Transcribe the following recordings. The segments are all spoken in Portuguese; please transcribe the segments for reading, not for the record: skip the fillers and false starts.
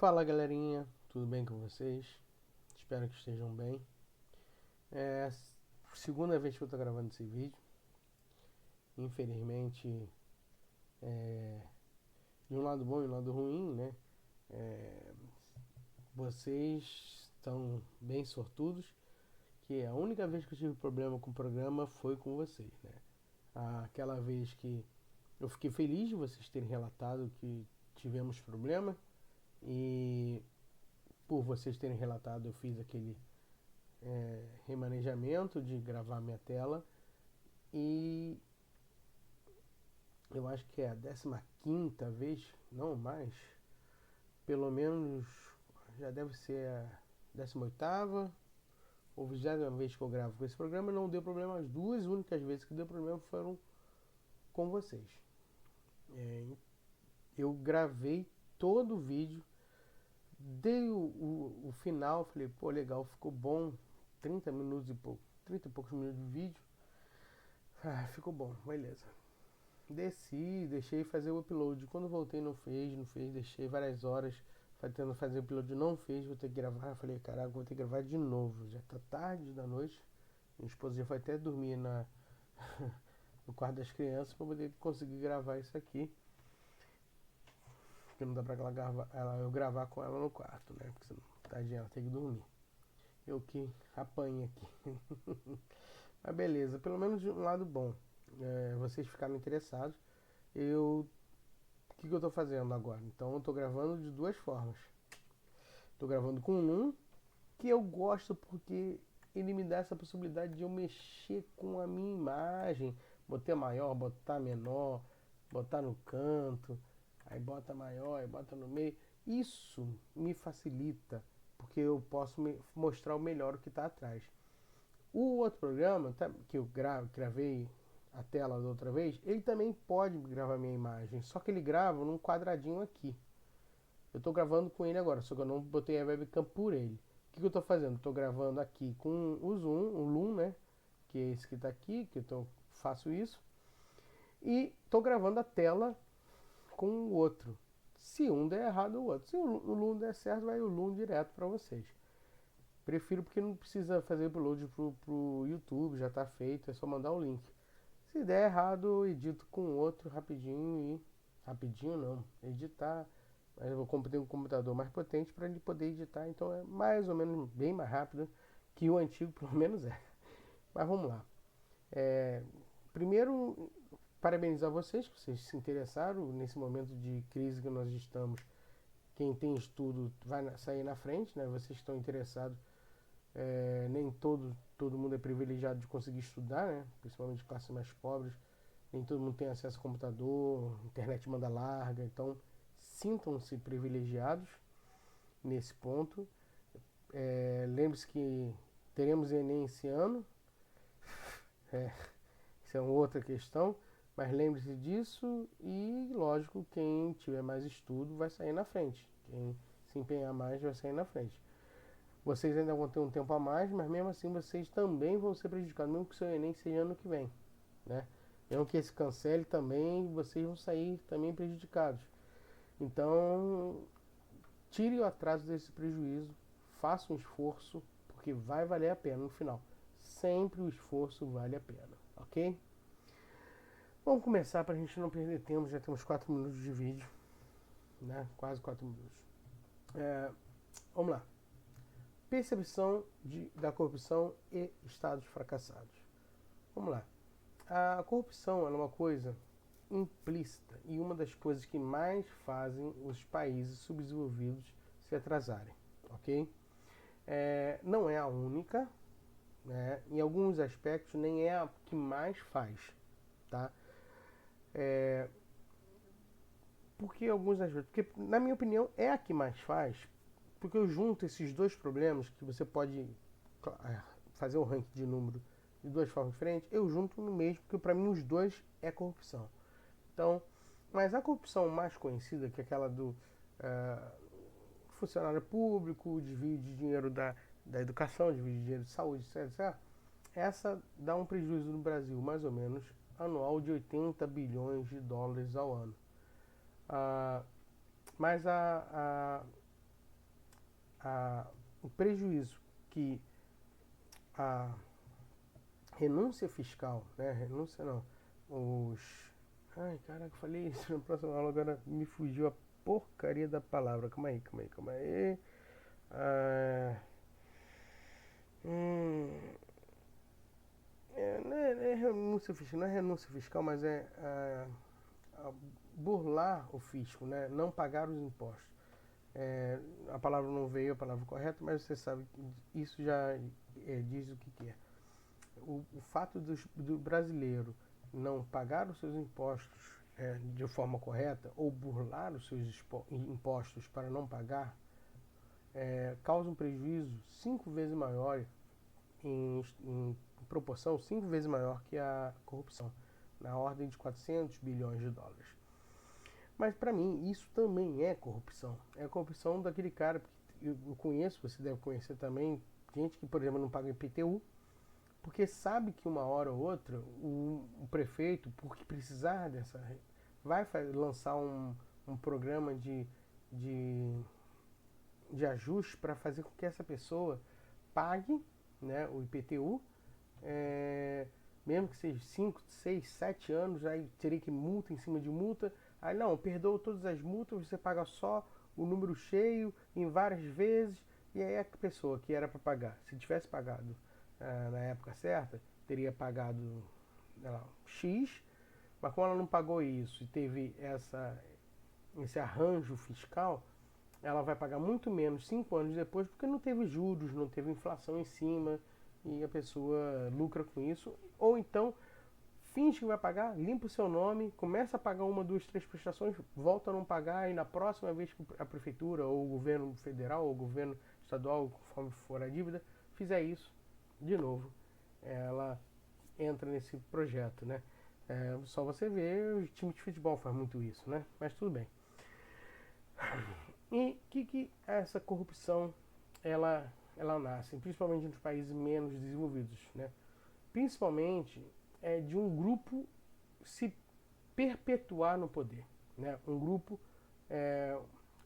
Fala galerinha, tudo bem com vocês? Espero que estejam bem. É a segunda vez que eu tô gravando esse vídeo. Infelizmente, de um lado bom e um lado ruim, né? É, Vocês estão bem sortudos, que a única vez que eu tive problema com o programa foi com vocês, né? Aquela vez que eu fiquei feliz de vocês terem relatado que tivemos problema e por vocês terem relatado eu fiz aquele remanejamento de gravar minha tela e eu acho que é a 15ª vez, não mais, pelo menos já deve ser a 18ª ou 20ª vez que eu gravo com esse programa. Não deu problema. As duas únicas vezes que deu problema foram com vocês. Eu gravei todo o vídeo, dei o final, falei, pô, legal, ficou bom, 30 minutos e pouco, 30 e poucos minutos de vídeo. Ficou bom, beleza. Desci, deixei fazer o upload. Quando voltei não fez, deixei várias horas tentando fazer o upload, não fez, vou ter que gravar. Eu falei, caraca, vou ter que gravar de novo. Já tá tarde da noite. Minha esposa já foi até dormir no quarto das crianças para poder conseguir gravar isso aqui. Porque não dá pra eu gravar com ela no quarto, né? Porque senão, tadinha, ela tem que dormir. Eu que apanho aqui. Mas beleza, pelo menos de um lado bom. Vocês ficaram interessados. O que eu estou fazendo agora? Então eu estou gravando de duas formas. Estou gravando com um que eu gosto porque ele me dá essa possibilidade de eu mexer com a minha imagem, botar maior, botar menor, botar no canto, aí bota maior, aí bota no meio. Isso me facilita porque eu posso mostrar o melhor que está atrás. O outro programa que eu gravei a tela da outra vez, ele também pode gravar minha imagem, só que ele grava num quadradinho aqui. Eu estou gravando com ele agora, só que eu não botei a webcam por ele. O que eu estou fazendo? Estou gravando aqui com o Zoom, o Loom, né? Que é esse que está aqui, que eu faço isso. E estou gravando a tela com o outro. Se um der errado, o outro. Se o Loom der certo, vai o Loom direto para vocês. Prefiro porque não precisa fazer upload pro YouTube, já está feito, é só mandar o link. Se der errado, eu edito com outro rapidinho e. Rapidinho não, editar. Mas eu vou ter um computador mais potente para ele poder editar, então é mais ou menos bem mais rápido que o antigo, pelo menos é. Mas vamos lá. É, Primeiro, parabenizar vocês que vocês se interessaram nesse momento de crise que nós estamos. Quem tem estudo vai sair na frente, né? Vocês estão interessados. Nem todo mundo é privilegiado de conseguir estudar, né? Principalmente classes mais pobres. Nem todo mundo tem acesso a computador, internet banda larga, então sintam-se privilegiados nesse ponto. Lembre-se que teremos Enem esse ano, isso é uma outra questão, mas lembre-se disso e, lógico, quem tiver mais estudo vai sair na frente. Quem se empenhar mais vai sair na frente. Vocês ainda vão ter um tempo a mais, mas mesmo assim vocês também vão ser prejudicados, mesmo que o seu Enem seja ano que vem, né? Mesmo que esse cancele também, vocês vão sair também prejudicados. Então, tire o atraso desse prejuízo, faça um esforço, porque vai valer a pena no final. Sempre o esforço vale a pena, ok? Vamos começar para a gente não perder tempo, já temos 4 minutos de vídeo, né? Quase 4 minutos. Vamos lá. Percepção da corrupção e estados fracassados. Vamos lá. A corrupção é uma coisa implícita e uma das coisas que mais fazem os países subdesenvolvidos se atrasarem, ok? Não é a única, né? Em alguns aspectos nem é a que mais faz, tá? Porque alguns aspectos, porque na minha opinião é a que mais faz, porque eu junto esses dois problemas que você pode fazer o ranking de número de duas formas diferentes, eu junto no mesmo, porque para mim os dois é corrupção. Então, mas a corrupção mais conhecida, que é aquela do funcionário público, desvio de dinheiro da educação, desvio de dinheiro de saúde, etc. Essa dá um prejuízo no Brasil, mais ou menos, anual de 80 bilhões de dólares ao ano. Mas o prejuízo que a renúncia fiscal, né? Renúncia não, os... Ai, caraca, falei isso na próxima aula, agora me fugiu a porcaria da palavra. Calma aí. Ah, não é renúncia fiscal, não é renúncia fiscal, mas é burlar o fisco, né? Não pagar os impostos. A palavra não veio a palavra correta, mas você sabe que isso já diz o que é. O fato do brasileiro não pagar os seus impostos de forma correta ou burlar os seus impostos para não pagar causa um prejuízo 5 vezes maior, em proporção 5 vezes maior que a corrupção, na ordem de 400 bilhões de dólares. Mas para mim isso também é corrupção. É a corrupção daquele cara que eu conheço, você deve conhecer também, gente que, por exemplo, não paga IPTU, porque sabe que uma hora ou outra o prefeito, porque precisar dessa, vai lançar um programa de ajuste para fazer com que essa pessoa pague, né, o IPTU, mesmo que seja 5, 6, 7 anos, aí teria que multa em cima de multa. Aí não, perdoa todas as multas, você paga só o número cheio em várias vezes, e aí a pessoa que era para pagar, se tivesse pagado na época certa, teria pagado X, mas como ela não pagou isso e teve esse arranjo fiscal, ela vai pagar muito menos 5 anos depois, porque não teve juros, não teve inflação em cima, e a pessoa lucra com isso. Ou então, finge que vai pagar, limpa o seu nome, começa a pagar 1, 2, 3 prestações, volta a não pagar, e na próxima vez que a prefeitura, ou o governo federal, ou o governo estadual, conforme for a dívida, fizer isso, de novo, ela entra nesse projeto, né? Só você ver, o time de futebol faz muito isso, né? Mas tudo bem. E que essa corrupção ela nasce, principalmente nos países menos desenvolvidos, né? Principalmente de um grupo se perpetuar no poder, né? Um grupo,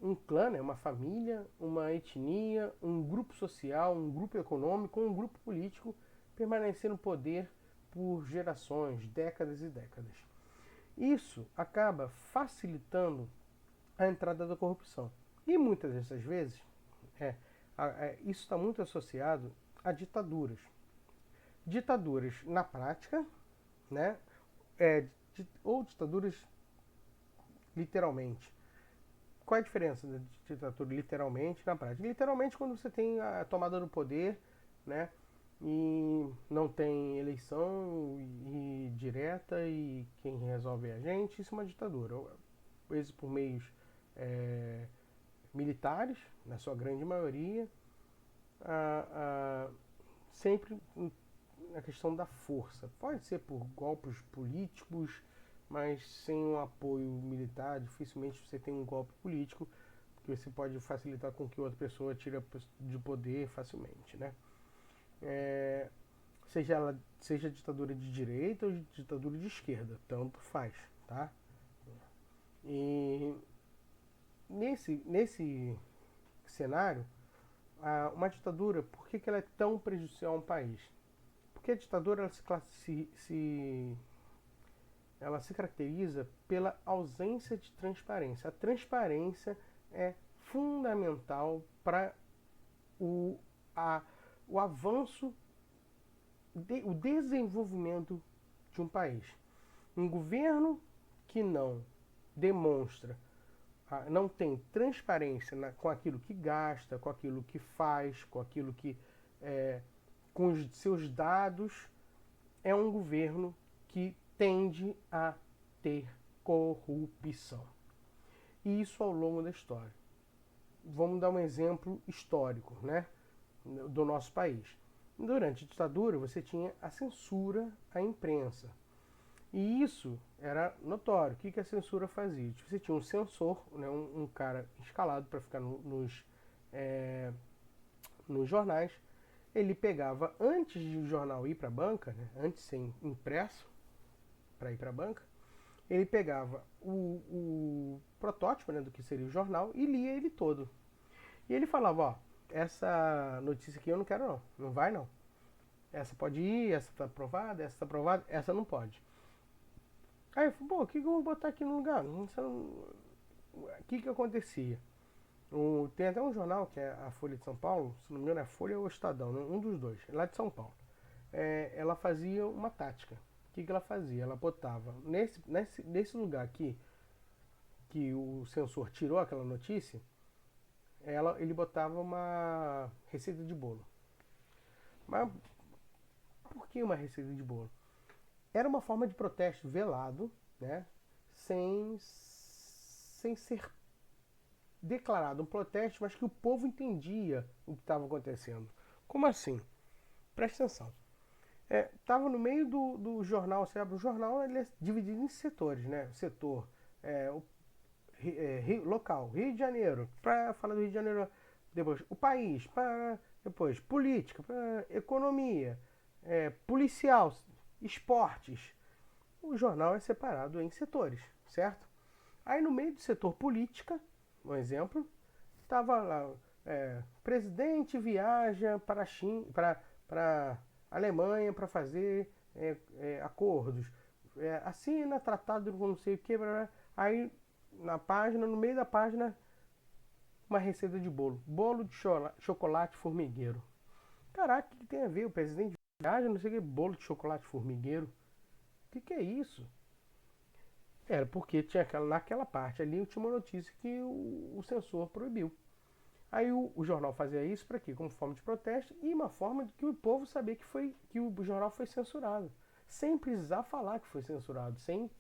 um clã, né? Uma família, uma etnia, um grupo social, um grupo econômico, um grupo político permanecer no poder por gerações, décadas e décadas. Isso acaba facilitando a entrada da corrupção. E muitas dessas vezes, isso está muito associado a ditaduras. Ditaduras na prática, né? Ou ditaduras literalmente. Qual é a diferença da ditadura literalmente na prática? Literalmente quando você tem a tomada do poder, né? E não tem eleição e direta e quem resolve é a gente, isso é uma ditadura. Às vezes por meios militares, na sua grande maioria, sempre na questão da força. Pode ser por golpes políticos, mas sem um apoio militar, dificilmente você tem um golpe político, que você pode facilitar com que outra pessoa tire de poder facilmente, né? Seja ditadura de direita ou ditadura de esquerda, tanto faz, tá? E nesse cenário, uma ditadura, por que ela é tão prejudicial a um país? Porque a ditadura ela se caracteriza pela ausência de transparência. A transparência é fundamental para o avanço, o desenvolvimento de um país. Um governo que não demonstra, não tem transparência com aquilo que gasta, com aquilo que faz, com aquilo que com os seus dados, é um governo que tende a ter corrupção. E isso ao longo da história. Vamos dar um exemplo histórico, né, do nosso país. Durante a ditadura, você tinha a censura à imprensa. E isso era notório. O que a censura fazia? Você tinha um censor, né, um cara escalado para ficar nos jornais. Ele pegava, antes de o jornal ir para a banca, né, antes de ser impresso para ir para a banca, ele pegava o protótipo, né, do que seria o jornal e lia ele todo. E ele falava, essa notícia aqui eu não quero não, não vai não. Essa pode ir, essa tá aprovada, essa tá aprovada, essa não pode. Aí eu falei, pô, o que eu vou botar aqui no lugar? O que acontecia? Tem até um jornal que é a Folha de São Paulo, se não me engano é a Folha ou o Estadão, um dos dois, lá de São Paulo. Ela fazia uma tática. O que ela fazia? Ela botava nesse lugar aqui, que o censor tirou aquela notícia, ele botava uma receita de bolo. Mas por que uma receita de bolo? Era uma forma de protesto velado, né? Sem ser declarado um protesto, mas que o povo entendia o que estava acontecendo. Como assim? Presta atenção. Estava no meio do jornal, você abre o jornal, ele é dividido em setores, né? Setor local, Rio de Janeiro, para falar do Rio de Janeiro, depois o país, depois política, economia, policial, esportes. O jornal é separado em setores, certo? Aí no meio do setor política, um exemplo, estava lá, presidente viaja para a China, para Alemanha para fazer acordos, assina tratado com não sei o que, aí na página, no meio da página, uma receita de bolo, bolo de chocolate formigueiro. Caraca, o que tem a ver? O presidente viaja, não sei o que, bolo de chocolate formigueiro. O que é isso? Era porque tinha naquela parte ali tinha uma notícia que o censor proibiu. Aí o jornal fazia isso para quê? Como forma de protesto e uma forma de que o povo sabia que o jornal foi censurado. Sem precisar falar que foi censurado, sem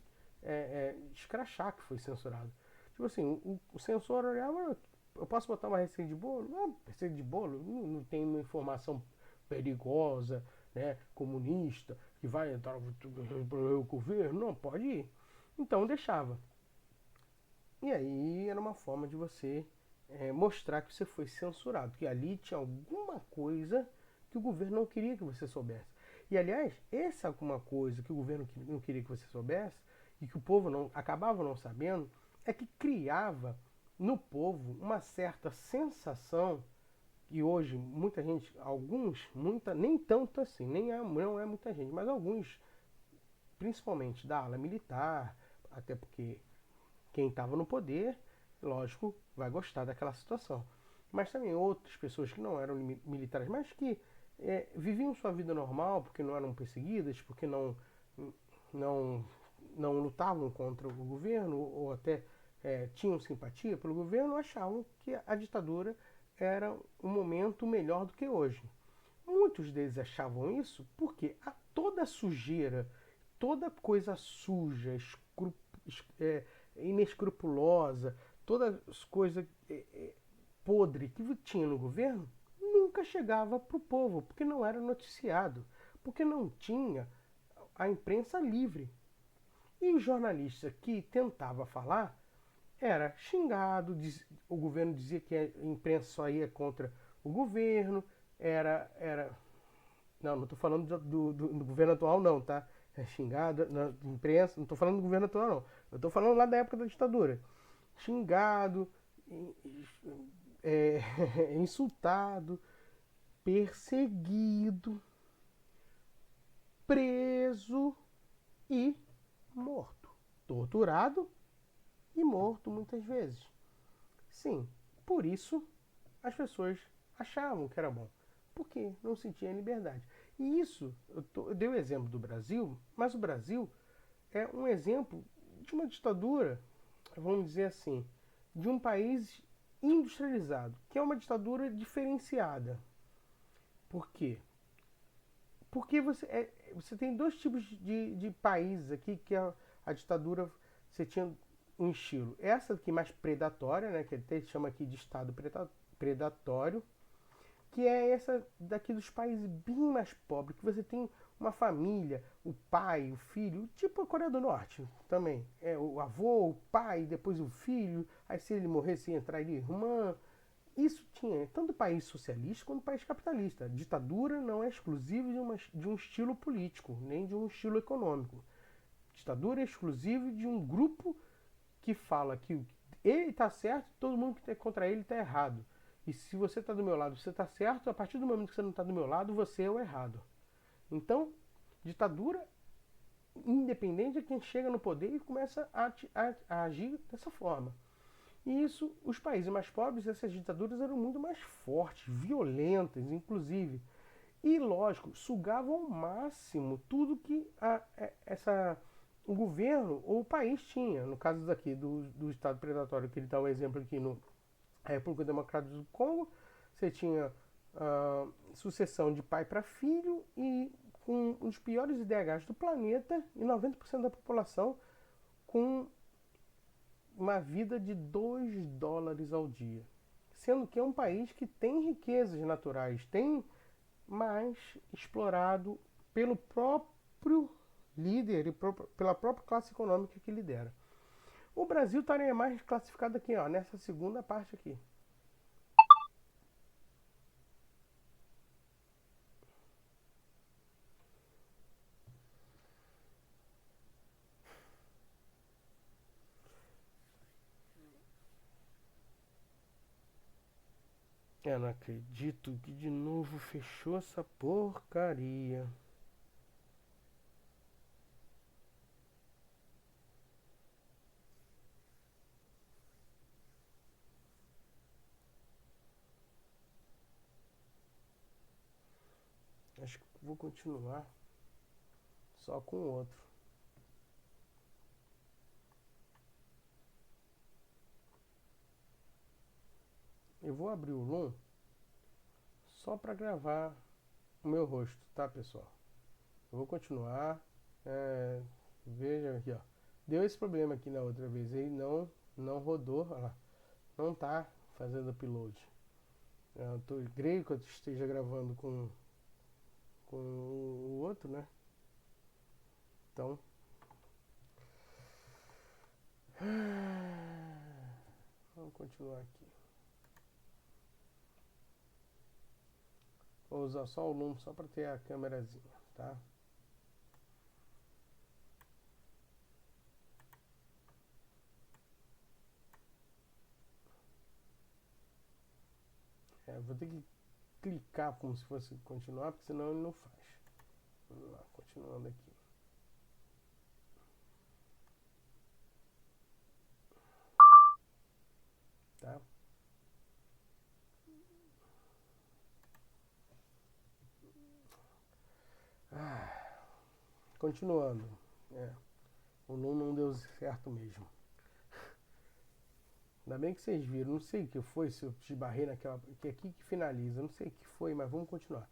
escrachar que foi censurado. Tipo assim, o censor olhava, eu posso botar uma receita de bolo? Não, receita de bolo não tem uma informação perigosa, né, comunista, que vai entrar o governo. Não, pode ir. Então deixava. E aí era uma forma de você mostrar que você foi censurado, que ali tinha alguma coisa que o governo não queria que você soubesse. E aliás, essa alguma coisa que o governo não queria que você soubesse e que o povo não acabava não sabendo é que criava no povo uma certa sensação que hoje muita gente, nem tanto assim, não é muita gente, mas alguns, principalmente da ala militar, até porque quem estava no poder, lógico, vai gostar daquela situação. Mas também outras pessoas que não eram militares, mas que viviam sua vida normal, porque não eram perseguidas, porque não, não lutavam contra o governo, ou até tinham simpatia pelo governo, achavam que a ditadura era um momento melhor do que hoje. Muitos deles achavam isso porque toda a sujeira, toda coisa suja, inescrupulosa, todas as coisas podres que tinha no governo, nunca chegava para o povo, porque não era noticiado, porque não tinha a imprensa livre. E o jornalista que tentava falar era xingado, o governo dizia que a imprensa só ia contra o governo, era não estou falando do governo atual, não, tá? É xingado na imprensa, não estou falando do governo atual, não. Eu estou falando lá da época da ditadura. Xingado, é, insultado, perseguido, preso e morto. Torturado e morto muitas vezes. Sim, por isso as pessoas achavam que era bom, porque não sentiam liberdade. E isso, eu dei o exemplo do Brasil, mas o Brasil é um exemplo de uma ditadura, vamos dizer assim, de um país industrializado, que é uma ditadura diferenciada. Por quê? Porque você tem dois tipos de países aqui que a ditadura você tinha um estilo. Essa aqui mais predatória, né, que até chama aqui de Estado predatório, que é essa daqui dos países bem mais pobres, que você tem uma família, o pai, o filho, tipo a Coreia do Norte também. O avô, o pai, depois o filho, aí se ele morresse entraria irmã. Isso tinha tanto país socialista quanto país capitalista. A ditadura não é exclusiva de um estilo político, nem de um estilo econômico. A ditadura é exclusiva de um grupo que fala que ele está certo e todo mundo que está contra ele está errado. E se você está do meu lado, você está certo, a partir do momento que você não está do meu lado, você é o errado. Então, ditadura independente é quem chega no poder e começa a agir dessa forma. E isso, os países mais pobres, essas ditaduras eram muito mais fortes, violentas, inclusive. E, lógico, sugavam ao máximo tudo que o governo ou o país tinha. No caso daqui, do Estado predatório, que ele dá um exemplo aqui no República Democrática do Congo, você tinha sucessão de pai para filho e com os piores IDHs do planeta e 90% da população com uma vida de $2 ao dia. Sendo que é um país que tem riquezas naturais, tem mais explorado pelo próprio líder e pela própria classe econômica que lidera. O Brasil estaria mais classificado aqui, ó, nessa segunda parte aqui. Eu não acredito que de novo fechou essa porcaria. Acho que vou continuar só com o outro. Eu vou abrir o Loom só para gravar o meu rosto, tá, pessoal? Eu vou continuar. Veja aqui, ó. Deu esse problema aqui na outra vez. Ele não rodou, ó lá. Não tá fazendo upload. Creio que eu esteja gravando com o outro, né? Então. Vamos continuar aqui. Vou usar só o Loom só para ter a câmerazinha, tá? Vou ter que clicar como se fosse continuar, porque senão ele não faz. Vamos lá, continuando aqui. Tá? Continuando. O Loom não deu certo mesmo. Ainda bem que vocês viram. Não sei o que foi, se eu esbarrei naquela. Que é aqui que finaliza. Não sei o que foi, mas vamos continuar.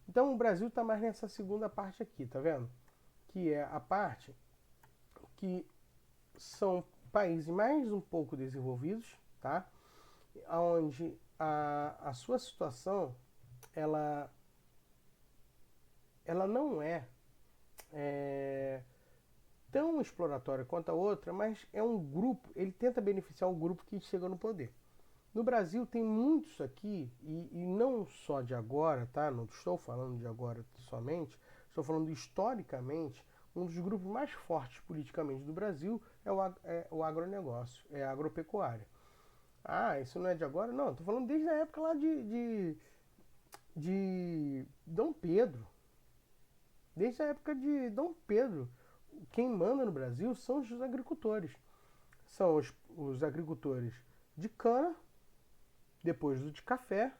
Então o Brasil está mais nessa segunda parte aqui, tá vendo? Que é a parte que são países mais um pouco desenvolvidos, tá? Onde a sua situação ela não é tão exploratória quanto a outra, mas é um grupo, ele tenta beneficiar o grupo que chega no poder. No Brasil tem muitos aqui, e não só de agora, tá? Não estou falando de agora somente, estou falando historicamente, um dos grupos mais fortes politicamente do Brasil é o agronegócio, é a agropecuária. Ah, isso não é de agora? Não, estou falando desde a época lá de Dom Pedro. Desde a época de Dom Pedro. Quem manda no Brasil são os agricultores. São os agricultores de cana, depois do de café,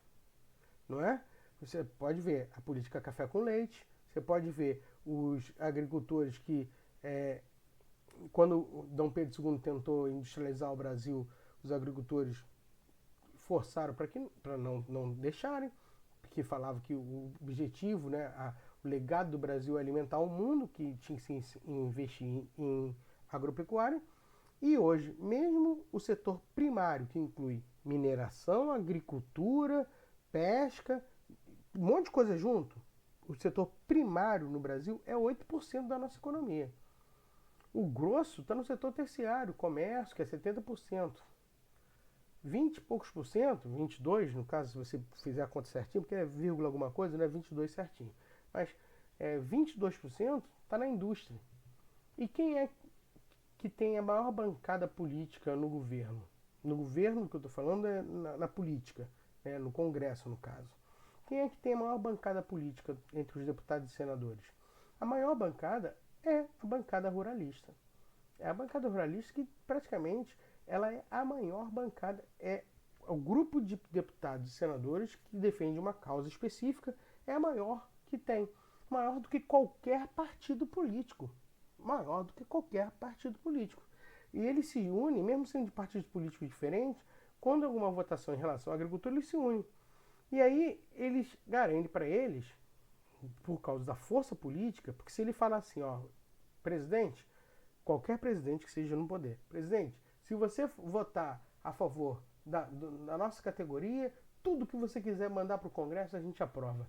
não é? Você pode ver a política café com leite, você pode ver os agricultores que, quando Dom Pedro II tentou industrializar o Brasil, os agricultores forçaram para não deixarem, porque falava que o objetivo, né, o legado do Brasil é alimentar o mundo, que tinha que se investir em agropecuária. E hoje, mesmo o setor primário, que inclui mineração, agricultura, pesca, um monte de coisa junto, o setor primário no Brasil é 8% da nossa economia. O grosso está no setor terciário, comércio, que é 70%. 20 e poucos por cento, 22 no caso, se você fizer a conta certinho, porque é vírgula alguma coisa, né? 22 certinho. Mas 22% está na indústria. E quem é que tem a maior bancada política no governo? No governo que eu estou falando é na política. né, no Congresso, no caso. Quem é que tem a maior bancada política entre os deputados e senadores? A maior bancada é a bancada ruralista. É a bancada ruralista que praticamente ela é a maior bancada, é o grupo de deputados e senadores que defende uma causa específica, é a maior que tem. Maior do que qualquer partido político. Maior do que qualquer partido político. E eles se unem, mesmo sendo de partidos políticos diferentes, quando há alguma votação em relação à agricultura, eles se unem. E aí eles garantem para eles, por causa da força política, porque se ele falar assim, ó, presidente, qualquer presidente que seja no poder, presidente, se você votar a favor da nossa categoria, tudo que você quiser mandar para o Congresso a gente aprova.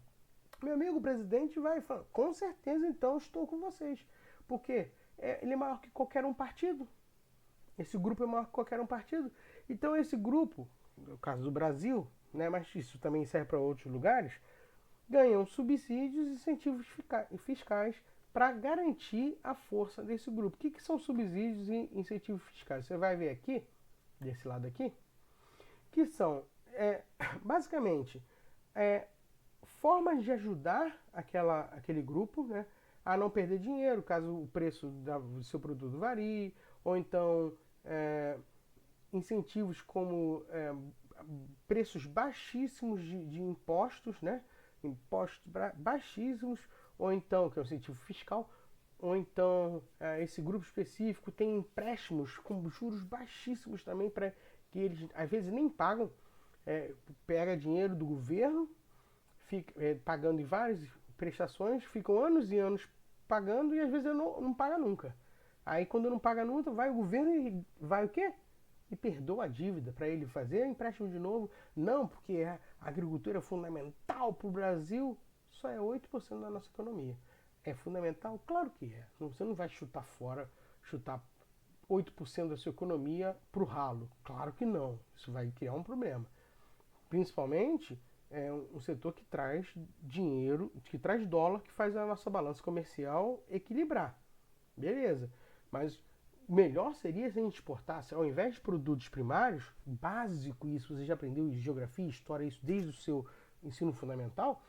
Meu amigo presidente vai falar, com certeza então estou com vocês. Porque ele é maior que qualquer um partido. Esse grupo é maior que qualquer um partido. Então esse grupo, no caso do Brasil, né, mas isso também serve para outros lugares, ganham subsídios e incentivos fiscais para garantir a força desse grupo. O que são subsídios e incentivos fiscais? Você vai ver aqui, desse lado aqui, que são, basicamente, formas de ajudar aquele grupo, né, a não perder dinheiro, caso o preço do seu produto varie, ou então incentivos como preços baixíssimos de impostos, né, impostos baixíssimos, ou então, que é o incentivo fiscal, ou então esse grupo específico tem empréstimos com juros baixíssimos também, para que eles às vezes nem pagam, pega dinheiro do governo, fica pagando em várias prestações, ficam anos e anos pagando e às vezes não paga nunca. Aí quando não paga nunca, vai o governo e vai o quê? E perdoa a dívida para ele fazer empréstimo de novo. Não, porque a agricultura é fundamental para o Brasil. Só é 8% da nossa economia. É fundamental? Claro que é. Você não vai chutar 8% da sua economia para o ralo. Claro que não. Isso vai criar um problema. Principalmente um setor que traz dinheiro, que traz dólar, que faz a nossa balança comercial equilibrar. Beleza. Mas o melhor seria se a gente exportasse, ao invés de produtos primários, básico isso, você já aprendeu em geografia, história, isso desde o seu ensino fundamental,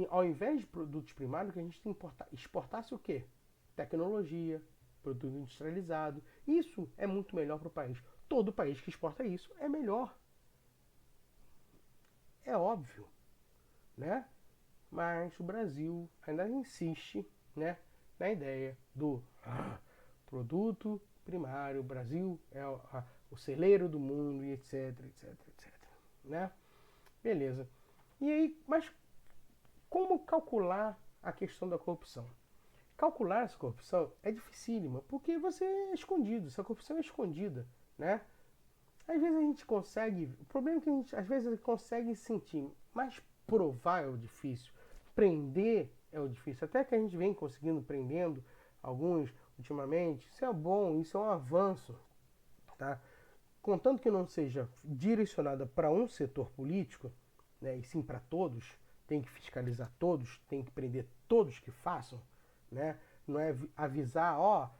ao invés de produtos primários, que a gente tem que exportasse o quê? Tecnologia, produto industrializado. Isso é muito melhor para o país. Todo país que exporta isso é melhor. É óbvio, né? Mas o Brasil ainda insiste, né, na ideia do produto primário, o Brasil é o celeiro do mundo e etc, etc, etc, né? Beleza. E aí, mas como calcular a questão da corrupção? Calcular essa corrupção é dificílima, porque você é escondido, essa corrupção é escondida, né? Às vezes a gente consegue, o problema é que a gente às vezes consegue sentir, mas provar é o difícil, prender é o difícil, até que a gente vem conseguindo prendendo alguns ultimamente, isso é bom, isso é um avanço, tá? Contanto que não seja direcionada para um setor político, né, e sim para todos, tem que fiscalizar todos, tem que prender todos que façam, né? Não é avisar, ó,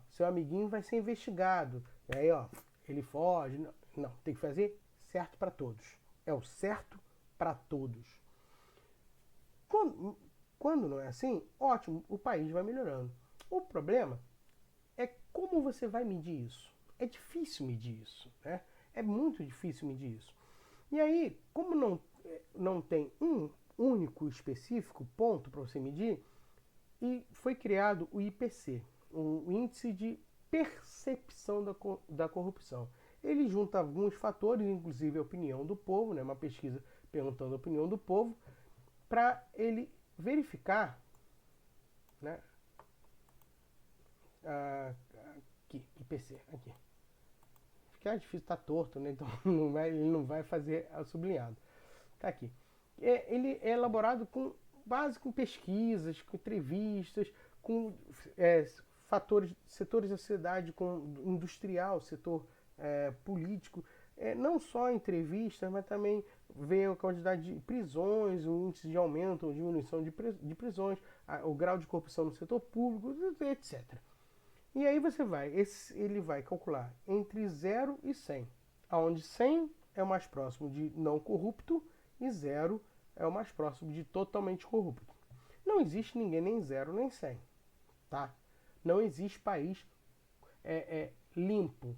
seu amiguinho vai ser investigado, e aí, ó, ele foge. Não, tem que fazer certo para todos. É o certo para todos. Quando não é assim, ótimo, o país vai melhorando. O problema é como você vai medir isso. É difícil medir isso, né? É muito difícil medir isso. E aí, como não tem um único específico ponto para você medir, e foi criado o IPC, o Índice de Percepção da Corrupção. Ele junta alguns fatores, inclusive a opinião do povo, né, uma pesquisa perguntando a opinião do povo, para ele verificar, né, aqui, IPC, aqui. Fica difícil, tá torto, né, então ele não vai fazer o sublinhado. Tá aqui. Ele é elaborado com base com pesquisas, com entrevistas, com setores da sociedade, com industrial, setor político, não só entrevistas, mas também ver a quantidade de prisões, o índice de aumento ou diminuição de prisões, o grau de corrupção no setor público, etc. E aí ele vai calcular entre 0 e 100, onde 100 é o mais próximo de não corrupto e 0 é o mais próximo de totalmente corrupto. Não existe ninguém nem 0 nem 100, tá? Não existe país limpo,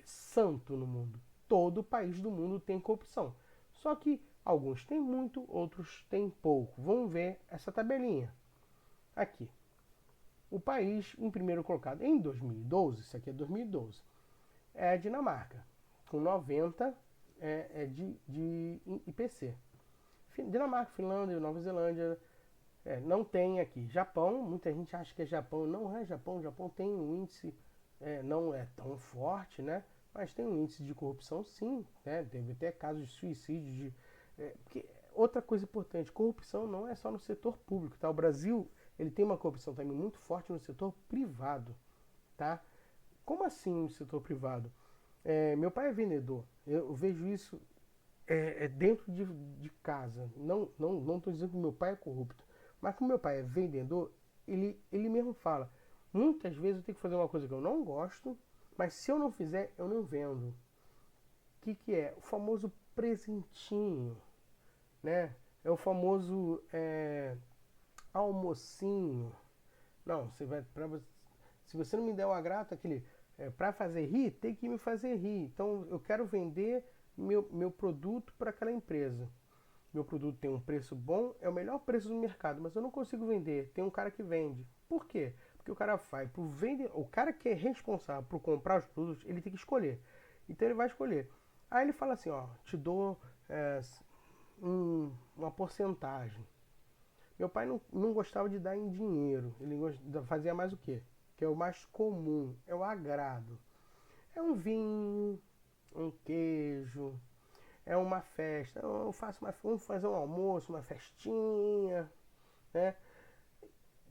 santo no mundo. Todo país do mundo tem corrupção. Só que alguns têm muito, outros têm pouco. Vamos ver essa tabelinha. Aqui. O país em primeiro colocado em 2012, isso aqui é 2012, é a Dinamarca, com 90 de IPC. Dinamarca, Finlândia, Nova Zelândia, não tem aqui. Japão, muita gente acha que é Japão, não é Japão. Japão tem um índice, não é tão forte, né? Mas tem um índice de corrupção, sim, né? Teve até casos de suicídio. Porque outra coisa importante, corrupção não é só no setor público, tá? O Brasil, ele tem uma corrupção também muito forte no setor privado, tá? Como assim no setor privado? Meu pai é vendedor, eu vejo isso dentro de casa. Não estou dizendo que meu pai é corrupto, mas como meu pai é vendedor, ele mesmo fala, muitas vezes eu tenho que fazer uma coisa que eu não gosto, mas se eu não fizer, eu não vendo. O que é? O famoso presentinho, né? É o famoso almocinho. Não, se você não me der um agrado, aquele para fazer rir, tem que me fazer rir. Então eu quero vender meu produto para aquela empresa. Meu produto tem um preço bom, é o melhor preço do mercado, mas eu não consigo vender. Tem um cara que vende. Por quê? Porque o cara vai pro vender, o cara que é responsável por comprar os produtos, ele tem que escolher. Então ele vai escolher. Aí ele fala assim, ó, te dou uma porcentagem. Meu pai não gostava de dar em dinheiro. Ele fazia mais o quê? Que é o mais comum, é o agrado. É um vinho, um queijo, é uma festa. Vamos fazer um almoço, uma festinha, né?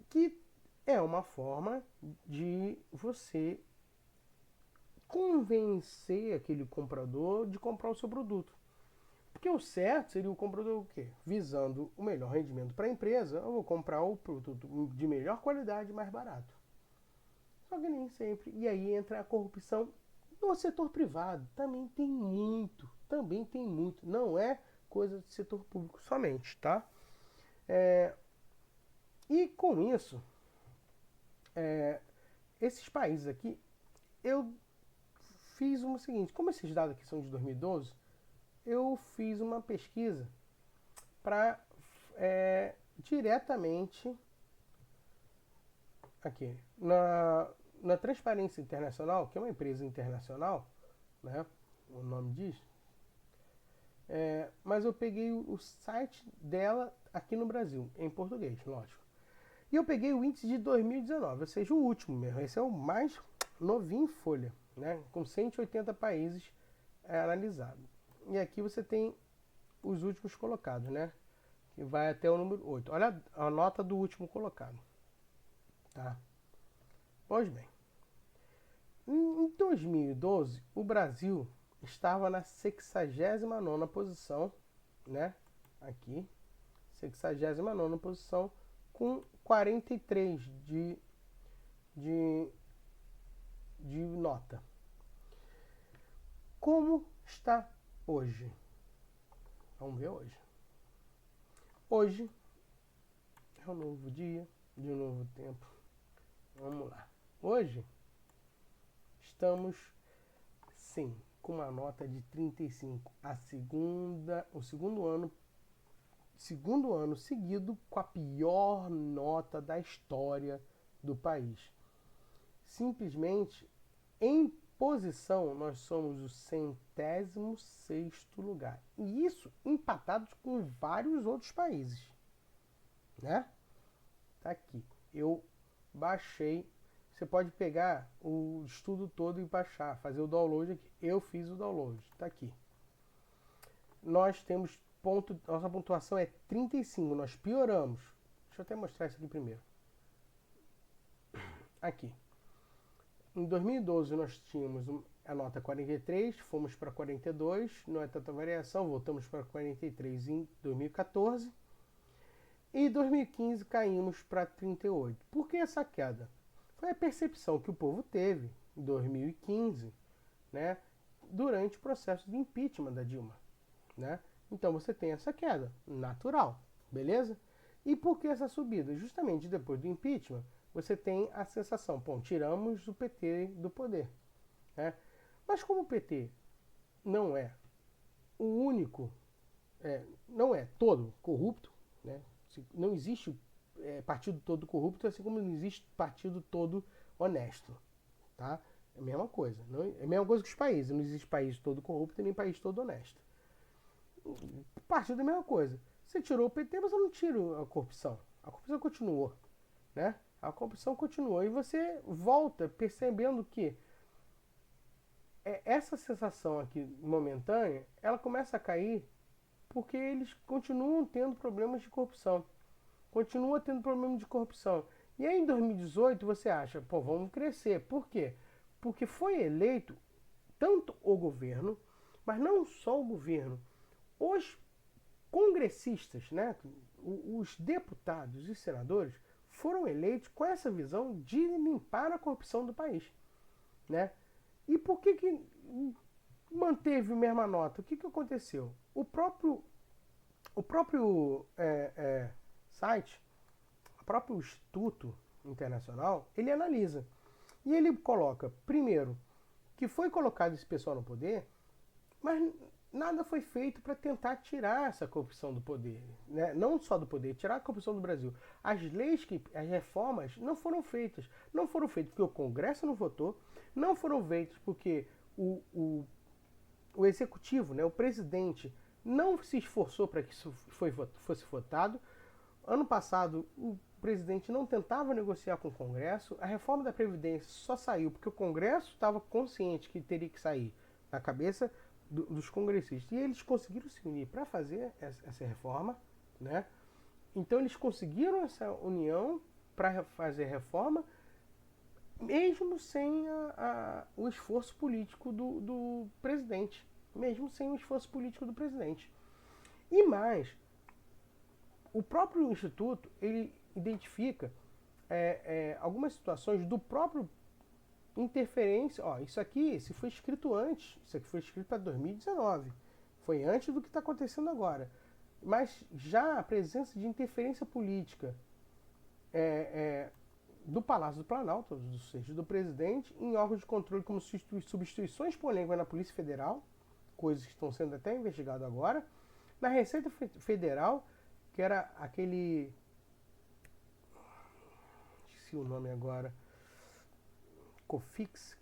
Que é uma forma de você convencer aquele comprador de comprar o seu produto. Porque o certo seria o comprador o quê? Visando o melhor rendimento para a empresa, eu vou comprar o produto de melhor qualidade mais barato. Só que nem sempre. E aí entra a corrupção no setor privado. Também tem muito. Não é coisa do setor público somente, tá? E com isso, esses países aqui, eu fiz o seguinte. Como esses dados aqui são de 2012, eu fiz uma pesquisa para diretamente aqui na Transparência Internacional, que é uma empresa internacional, né? O nome diz. Mas eu peguei o site dela aqui no Brasil, em português, lógico. E eu peguei o índice de 2019, ou seja, o último mesmo. Esse é o mais novinho em folha, né? Com 180 países analisados. E aqui você tem os últimos colocados, né? Que vai até o número 8. Olha a nota do último colocado. Tá? Pois bem. Em 2012, o Brasil estava na 69ª posição, né? Aqui. 69ª posição, com 43 de nota. Como está hoje? Vamos ver hoje. Hoje é um novo dia, de um novo tempo. Vamos lá. Hoje estamos, sim, com uma nota de 35. O segundo ano seguido com a pior nota da história do país. Simplesmente, em posição, nós somos o 106º lugar. E isso empatados com vários outros países. Né? Tá aqui. Eu baixei. Você pode pegar o estudo todo e baixar, fazer o download aqui. Eu fiz o download. Tá aqui. Nós temos nossa pontuação é 35. Nós pioramos. Deixa eu até mostrar isso aqui primeiro. Aqui. Em 2012 nós tínhamos a nota 43, fomos para 42, não é tanta variação, voltamos para 43 em 2014 e em 2015 caímos para 38. Por que essa queda? Foi a percepção que o povo teve em 2015, né? durante o processo de impeachment da Dilma, né? Então você tem essa queda natural, beleza? E por que essa subida? Justamente depois do impeachment, você tem a sensação, bom, tiramos o PT do poder, né? Mas como o PT não é o único, não é todo corrupto, né? Não existe partido todo corrupto, assim como não existe partido todo honesto, tá? É a mesma coisa. Não, é a mesma coisa que os países. Não existe país todo corrupto e nem país todo honesto. Partido é a mesma coisa. Você tirou o PT, você não tira a corrupção. A corrupção continuou, né? A corrupção continuou. E você volta percebendo que essa sensação aqui momentânea, ela começa a cair porque eles continuam tendo problemas de corrupção. Continua tendo problema de corrupção. E aí em 2018 você acha, pô, vamos crescer. Por quê? Porque foi eleito tanto o governo, mas não só o governo, os congressistas, né, os deputados e senadores foram eleitos com essa visão de limpar a corrupção do país, né? E por que manteve a mesma nota? O que aconteceu? O próprio site, o próprio Instituto Internacional, ele analisa. E ele coloca, primeiro, que foi colocado esse pessoal no poder, mas nada foi feito para tentar tirar essa corrupção do poder, né? Não só do poder, tirar a corrupção do Brasil. As reformas não foram feitas. Não foram feitas porque o Congresso não votou, não foram feitas porque o executivo, né, o presidente, não se esforçou para que isso fosse votado. Ano passado, o presidente não tentava negociar com o Congresso. A reforma da Previdência só saiu porque o Congresso estava consciente que teria que sair na cabeça dos congressistas. E eles conseguiram se unir para fazer essa reforma, né? Então eles conseguiram essa união para fazer a reforma, mesmo sem o esforço político do presidente. Mesmo sem o esforço político do presidente. E mais, o próprio Instituto, ele identifica algumas situações do próprio interferência. Ó, isso aqui, se foi escrito antes, isso aqui foi escrito para 2019, foi antes do que está acontecendo agora. Mas já a presença de interferência política do Palácio do Planalto, ou seja, do presidente, em órgãos de controle como substituições polêmicas na Polícia Federal, coisas que estão sendo até investigadas agora, na Receita Federal, que era aquele... esqueci o nome agora... COFIX,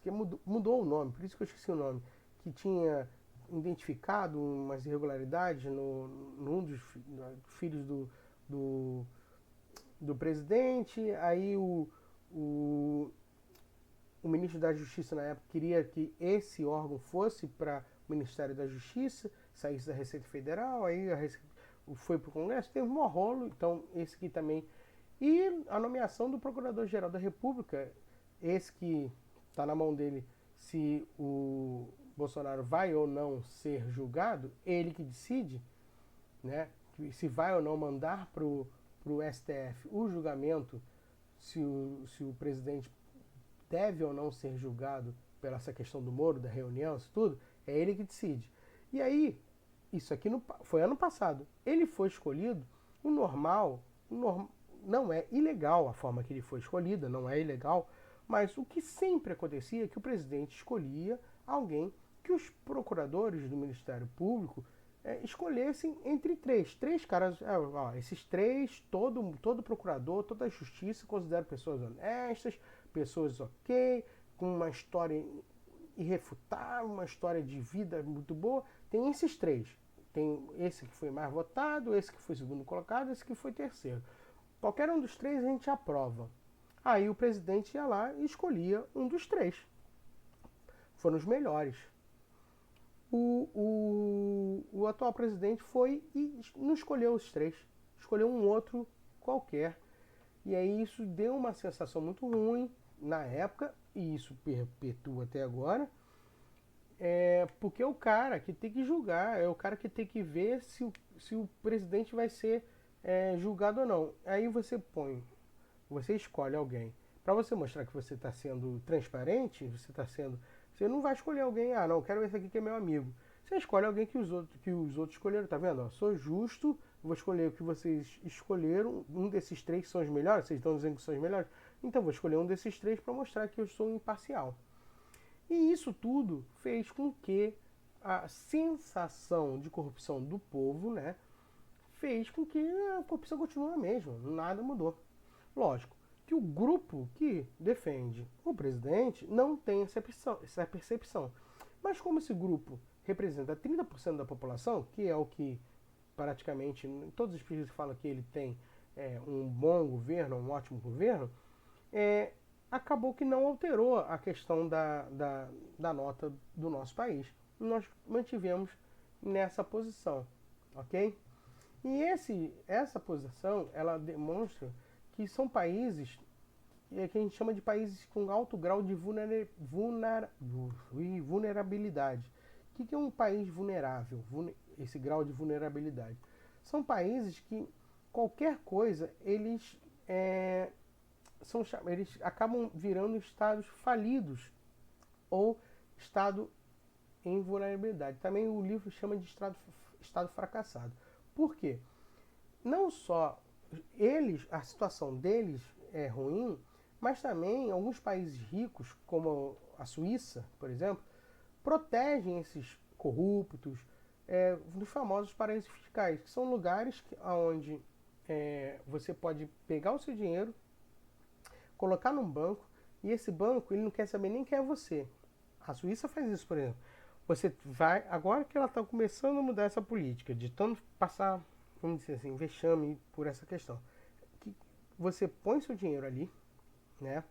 que mudou o nome, por isso que eu esqueci o nome, que tinha identificado umas irregularidades num dos filhos do presidente. Aí o ministro da Justiça na época queria que esse órgão fosse para o Ministério da Justiça, saísse da Receita Federal, aí a Receita foi para o Congresso, teve um rolo, então esse aqui também. E a nomeação do Procurador-Geral da República, esse que está na mão dele, se o Bolsonaro vai ou não ser julgado, ele que decide, né, se vai ou não mandar para o STF o julgamento, se o presidente deve ou não ser julgado pela essa questão do Moro, da reunião, isso tudo, é ele que decide. E aí, isso aqui foi ano passado, ele foi escolhido, o normal, não é ilegal a forma que ele foi escolhida, não é ilegal, mas o que sempre acontecia é que o presidente escolhia alguém que os procuradores do Ministério Público escolhessem entre três caras. Esses três, todo procurador, toda a justiça considera pessoas honestas, pessoas ok, com uma história irrefutável, uma história de vida muito boa. Tem esses três. Tem esse que foi mais votado, esse que foi segundo colocado, esse que foi terceiro. Qualquer um dos três a gente aprova. Aí o presidente ia lá e escolhia um dos três. Foram os melhores. O atual presidente foi e não escolheu os três. Escolheu um outro qualquer. E aí isso deu uma sensação muito ruim na época, e isso perpetua até agora, porque é o cara que tem que julgar, é o cara que tem que ver se o presidente vai ser julgado ou não. Aí você escolhe alguém para você mostrar que você está sendo transparente, você está sendo Você não vai escolher alguém, ah, não, quero esse aqui que é meu amigo. Você escolhe alguém que os outros escolheram, tá vendo? Ó, sou justo, vou escolher o que vocês escolheram, um desses três que são os melhores, vocês estão dizendo que são os melhores, então vou escolher um desses três para mostrar que eu sou imparcial. E isso tudo fez com que a sensação de corrupção do povo, né, fez com que a corrupção continue a mesma, nada mudou. Lógico que o grupo que defende o presidente não tem essa percepção. Mas como esse grupo representa 30% da população, que é o que praticamente todos os pesquisas falam que ele tem um bom governo, um ótimo governo, é, acabou que não alterou a questão da nota do nosso país. Nós mantivemos nessa posição, ok? E essa posição, ela demonstra que são países que a gente chama de países com alto grau de vulnerabilidade. O que é um país vulnerável? Esse grau de vulnerabilidade. São países que qualquer coisa eles acabam virando estados falidos ou estado em vulnerabilidade. Também o livro chama de estado fracassado. Por quê? Não só a situação deles é ruim, mas também alguns países ricos, como a Suíça, por exemplo, protegem esses corruptos dos famosos paraísos fiscais, que são lugares onde você pode pegar o seu dinheiro, colocar num banco, e esse banco ele não quer saber nem quem é você. A Suíça faz isso, por exemplo. Você vai, agora que ela está começando a mudar essa política, de tanto passar, vamos dizer assim, vexame por essa questão, que você põe seu dinheiro ali, né?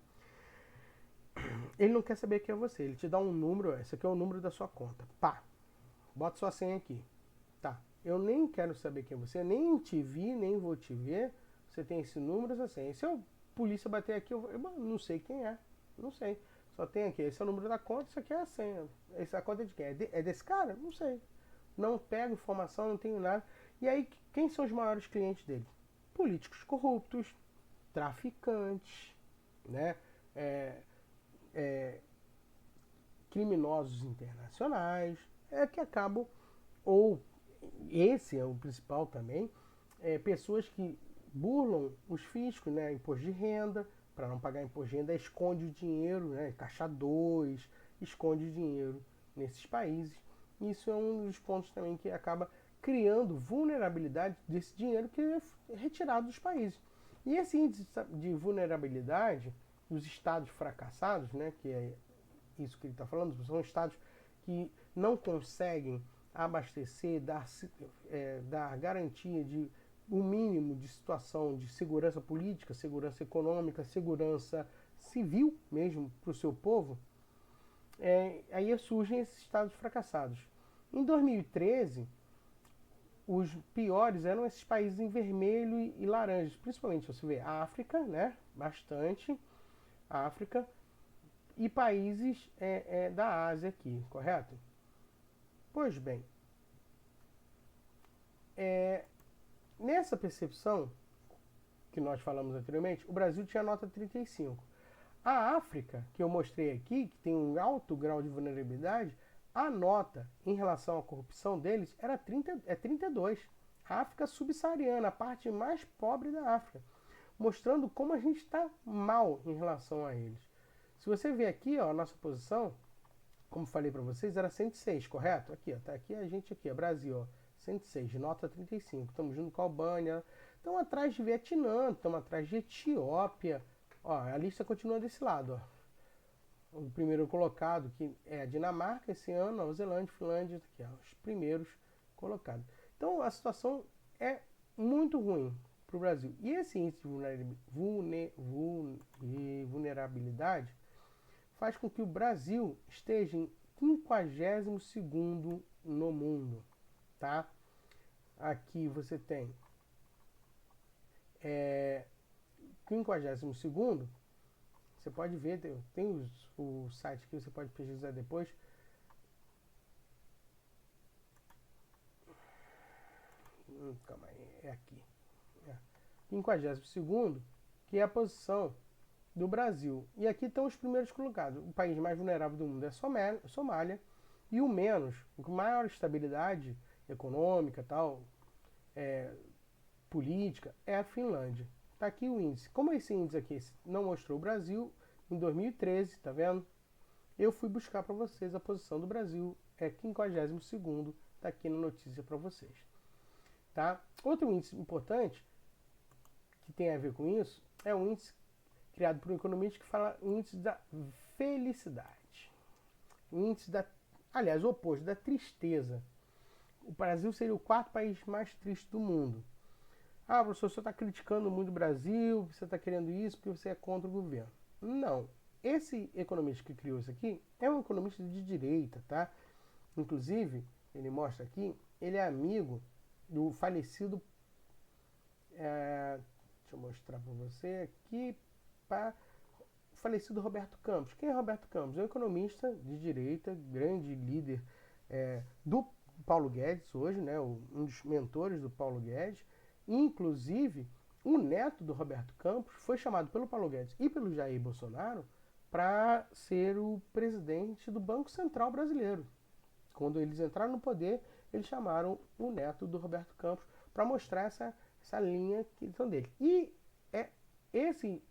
Ele não quer saber quem é você, ele te dá um número, esse aqui é o número da sua conta. Pá, bota sua senha aqui. Tá, eu nem quero saber quem é você, nem te vi, nem vou te ver. Você tem esse número, essa senha. Se a polícia bater aqui, eu não sei quem é, não sei. Só tem aqui, esse é o número da conta, isso aqui é a senha. Essa conta é de quem? É desse cara? Não sei. Não pego informação, não tenho nada. E aí, quem são os maiores clientes dele? Políticos corruptos, traficantes, né? É, é, criminosos internacionais, que acabam, ou esse é o principal também, pessoas que burlam os fiscos, né? Imposto de renda, para não pagar imposto de renda, esconde o dinheiro, né? Caixa 2, esconde o dinheiro nesses países. Isso é um dos pontos também que acaba criando vulnerabilidade desse dinheiro que é retirado dos países. E esse índice de vulnerabilidade dos estados fracassados, né, que é isso que ele está falando, são estados que não conseguem abastecer, dar garantia de um mínimo de situação de segurança política, segurança econômica, segurança civil mesmo para o seu povo, aí surgem esses estados fracassados. Em 2013, os piores eram esses países em vermelho e laranja, principalmente você vê a África, né, bastante África, e países da Ásia aqui, correto? Pois bem, nessa percepção que nós falamos anteriormente, o Brasil tinha nota 35. A África, que eu mostrei aqui, que tem um alto grau de vulnerabilidade, a nota em relação à corrupção deles era 32. A África subsaariana, a parte mais pobre da África, mostrando como a gente está mal em relação a eles. Se você ver aqui, ó, a nossa posição, como falei para vocês, era 106, correto? Aqui, ó, tá aqui a gente aqui, Brasil, ó, 106, nota 35. Estamos junto com a Albânia, estamos atrás de Vietnã, estamos atrás de Etiópia. Ó, a lista continua desse lado, ó. O primeiro colocado, que é a Dinamarca esse ano, Nova Zelândia, Finlândia, aqui, ó, os primeiros colocados. Então a situação é muito ruim para o Brasil. E esse índice de vulnerabilidade faz com que o Brasil esteja em 52º no mundo, tá? Aqui você tem 52º, você pode ver, tem o site que você pode pesquisar depois. Calma aí, é aqui. 52º, que é a posição do Brasil. E aqui estão os primeiros colocados. O país mais vulnerável do mundo é Somália, e o menos, com maior estabilidade econômica, tal, política, é a Finlândia. Está aqui o índice. Como esse índice aqui não mostrou o Brasil, em 2013, tá vendo? Eu fui buscar para vocês a posição do Brasil, é 52º, está aqui na notícia para vocês. Tá? Outro índice importante, que tem a ver com isso, é um índice criado por um economista que fala o índice da felicidade. O índice da, aliás, o oposto, da tristeza. O Brasil seria o 4º país mais triste do mundo. Ah, professor, você está criticando muito o Brasil, você está querendo isso porque você é contra o governo. Não. Esse economista que criou isso aqui é um economista de direita, tá? Inclusive, ele mostra aqui, ele é amigo do falecido... deixa eu mostrar para você aqui, o falecido Roberto Campos. Quem é Roberto Campos? É um economista de direita, grande líder do Paulo Guedes hoje, né? Um dos mentores do Paulo Guedes. Inclusive, o neto do Roberto Campos foi chamado pelo Paulo Guedes e pelo Jair Bolsonaro para ser o presidente do Banco Central brasileiro. Quando eles entraram no poder, eles chamaram o neto do Roberto Campos para mostrar essa linha que são dele. E esse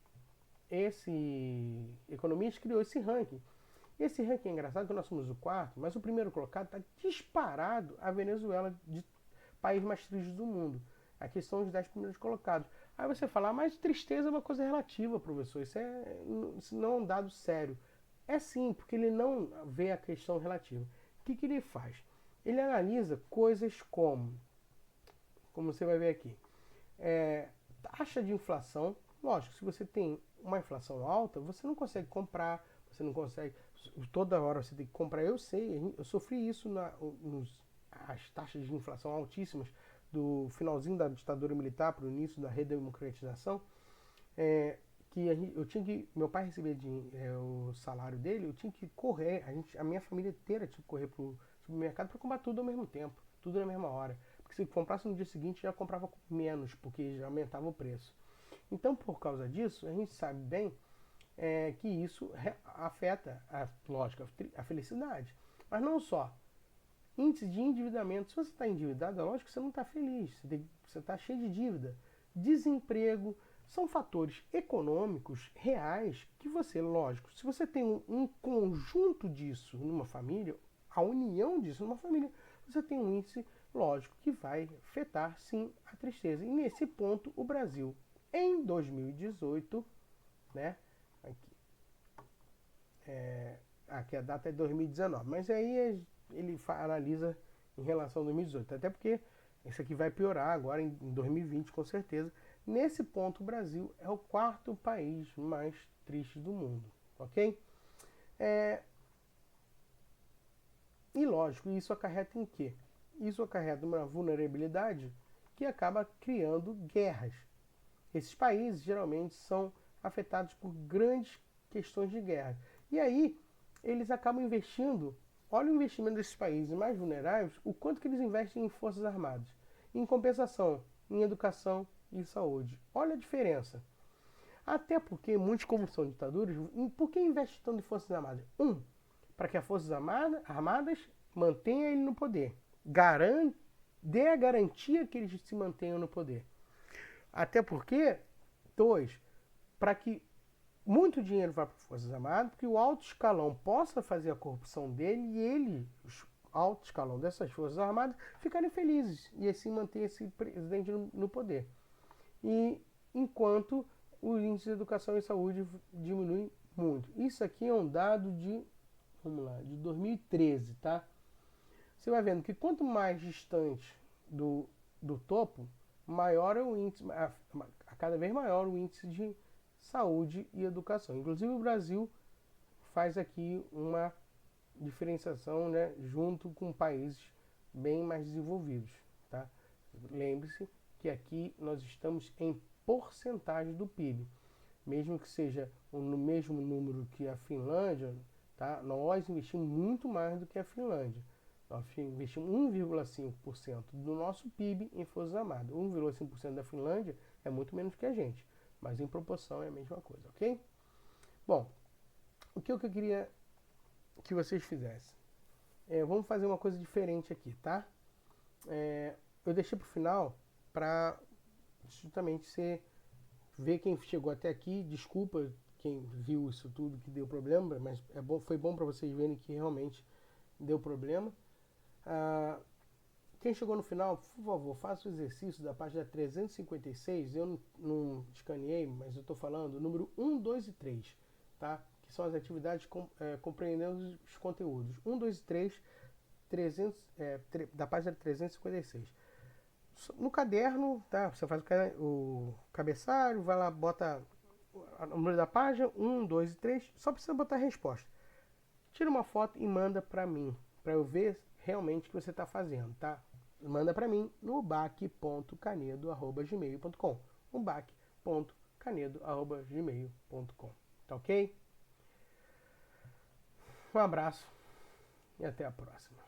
economista criou esse ranking. Esse ranking é engraçado, que nós somos o 4º, mas o primeiro colocado está disparado a Venezuela, de país mais triste do mundo. Aqui são os 10 primeiros colocados. Aí você fala, mas tristeza é uma coisa relativa, professor. Isso não é um dado sério. É sim, porque ele não vê a questão relativa. O que ele faz? Ele analisa coisas como você vai ver aqui, taxa de inflação. Lógico, se você tem uma inflação alta, você não consegue comprar, você não consegue, toda hora você tem que comprar. Eu sei, eu sofri isso as taxas de inflação altíssimas do finalzinho da ditadura militar para o início da redemocratização, meu pai recebia o salário dele, eu tinha que correr, a minha família inteira tinha que correr para o supermercado para comprar tudo ao mesmo tempo, tudo na mesma hora. Porque se comprasse no dia seguinte já comprava menos, porque já aumentava o preço. Então, por causa disso, a gente sabe bem que isso afeta, lógico, a felicidade. Mas não só. Índice de endividamento. Se você está endividado, é lógico que você não está feliz. Você está cheio de dívida. Desemprego. São fatores econômicos reais que você, lógico, se você tem um conjunto disso numa família, a união disso numa família, você tem um índice, lógico, que vai afetar, sim, a tristeza. E nesse ponto, o Brasil, em 2018, né, aqui a data é 2019, mas aí ele analisa em relação a 2018, até porque isso aqui vai piorar agora em 2020, com certeza. Nesse ponto, o Brasil é o 4º país mais triste do mundo, ok? E lógico, isso acarreta em quê? Isso acarreta uma vulnerabilidade que acaba criando guerras. Esses países geralmente são afetados por grandes questões de guerra. E aí, eles acabam investindo. Olha o investimento desses países mais vulneráveis, o quanto que eles investem em forças armadas. Em compensação, em educação e saúde. Olha a diferença. Até porque muitos, como são ditaduras, por que investem tanto em forças armadas? Para que as forças armadas mantenham ele no poder. Dê a garantia que eles se mantenham no poder. Até porque, 2, para que muito dinheiro vá para as Forças Armadas, que o alto escalão possa fazer a corrupção dele e os alto escalão dessas Forças Armadas, ficarem felizes e assim manter esse presidente no poder. E enquanto o índice de educação e saúde diminui muito. Isso aqui é um dado de 2013, tá? Você vai vendo que quanto mais distante do topo, maior é o índice, cada vez maior o índice de saúde e educação. Inclusive o Brasil faz aqui uma diferenciação, né, junto com países bem mais desenvolvidos, tá? Lembre-se que aqui nós estamos em porcentagem do PIB. Mesmo que seja no mesmo número que a Finlândia, tá? Nós investimos muito mais do que a Finlândia. Nós investimos 1,5% do nosso PIB em Forças Armadas. 1,5% da Finlândia é muito menos que a gente, mas em proporção é a mesma coisa, ok? Bom, o que eu queria que vocês fizessem? Vamos fazer uma coisa diferente aqui, tá? Eu deixei pro final para justamente você ver quem chegou até aqui. Desculpa quem viu isso tudo que deu problema, mas foi bom para vocês verem que realmente deu problema. Quem chegou no final, por favor, faça o exercício da página 356. Eu não escaneei, mas eu estou falando o número 1, 2 e 3, tá? Que são as atividades compreendendo os conteúdos. 1, 2 e 3, da página 356. No caderno, tá? Você faz o cabeçalho, vai lá, bota o número da página, 1, 2 e 3, só precisa botar a resposta. Tira uma foto e manda para mim, para eu ver realmente o que você está fazendo, tá? Manda para mim no bac.canedo@gmail.com. O bac.canedo@gmail.com. Tá ok? Um abraço e até a próxima.